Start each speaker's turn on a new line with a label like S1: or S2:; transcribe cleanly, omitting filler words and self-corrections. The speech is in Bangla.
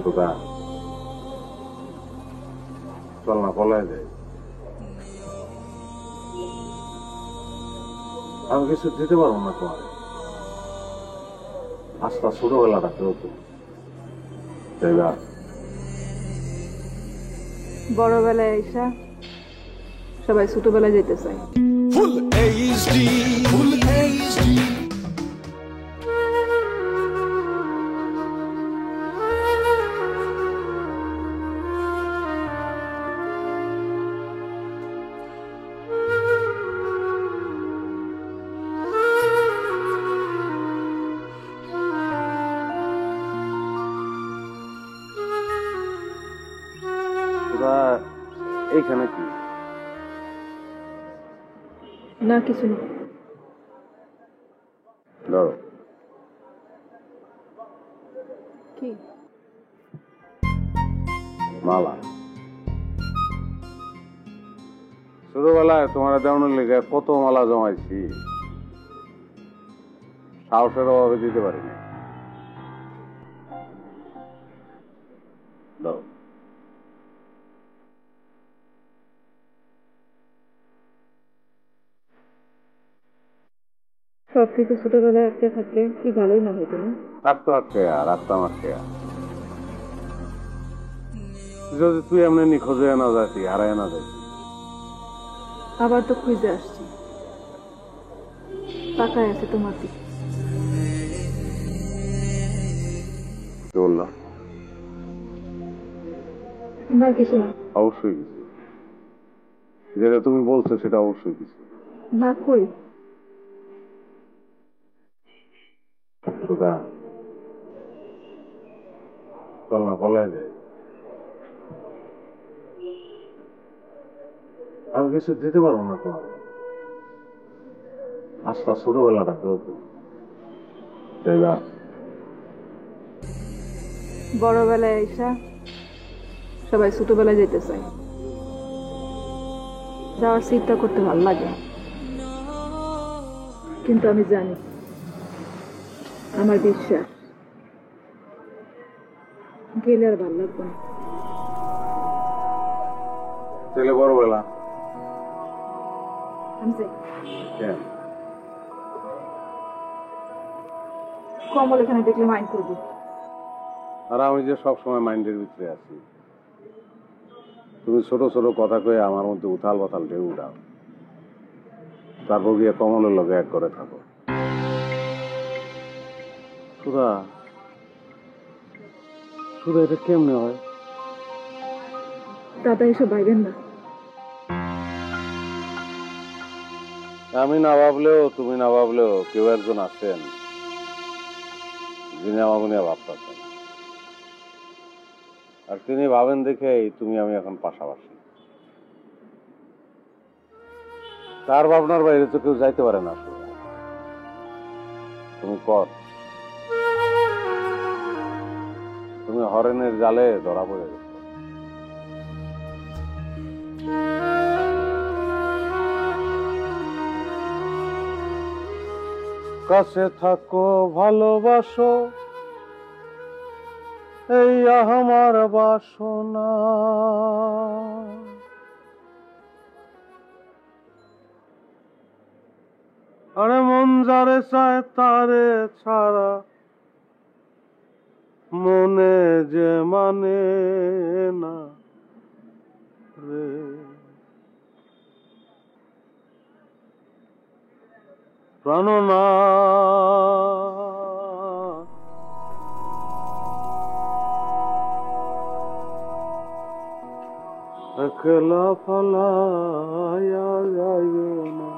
S1: খোদা চল না পলায় যায়। আমি কিছু দিতে পারবো না তোমার, আস্তা ছোটবেলাটা ফেরত তাই না?
S2: বড়বেলায় আইসা সবাই ছোটবেলায় যেতে চায়।
S3: ফুল এইচডি ফুল এইচডি
S1: এইখানে কি
S2: না কিছু না।
S1: ধরো
S2: কি
S1: মালা, ছোটবেলায় তোমার দেওয়ানোর লেগে কত মালা জমাইছি, সাহসের অভাবে দিতে পারিনি। দাও।
S2: সবকিছু ছোটবেলায় আটকে থাকলে কি ভালোই না হইতো না?
S1: রাখতো আটকে রাখতাম আটকে, যদি তুই এমনি নিখোঁজে না যাতি, হারায় না যাইতি।
S2: আবার তো খুঁজে আসছি, তাকায় আছে তোমার দিকে।
S1: বললাম
S2: না কিছু না।
S1: অবশ্যই কিছু, যেটা তুমি বলছো সেটা অবশ্যই কিছু।
S2: না কই
S1: খোদা চল না পলায় যায়। আমি কিছু দিতে পারবো না তোমার, আস্তা ছোটবেলাটা ফেরত তাই না?
S2: বড়বেলায় আইসা সবাই ছোটবেলায় যেতে চায়, যাওয়ার চিন্তা করতে ভালো লাগে, কিন্তু আমি জানি আমার বিশ্বাস গেলে আর ভালো লাগবে না।
S1: ছেলে বড়বেলা
S2: আমি যাই।
S1: কেন?
S2: কমল এখানে দেখলে মাইন্ড করবো।
S1: আর আমি যে সবসময় মাইন্ডের ভিতরে আছি, তুমি ছোট ছোট কথা কয়ে আমার মধ্যে উথাল পাথাল ঢেউ উঠাও, তারপর গিয়ে কমলের লগে এক করে থাকো। সুধা সুধা এটা কেমনে হয়?
S2: দাদা এসব ভাইবেন না।
S1: আমি না ভাবলেও তুমি না ভাবলেও কেউ একজন আছেন যিনি আমাকে নিয়ে ভাবতেছেন, আর তিনি ভাবেন দেখেই তুমি আমি এখন পাশাপাশি। তার ভাবনার বাইরে তো কেউ যাইতে পারে না। তুমি কর, তুমি হরেনের জালে ধরা পড়ে গেছো। কাছে থাকো ভালোবাসো, এই আমার বাসনা, আরে মন যারে চায় তারে ছাড়া মনে যে মানে না রে। প্রাণনা একলা ফলায়া যাইও না।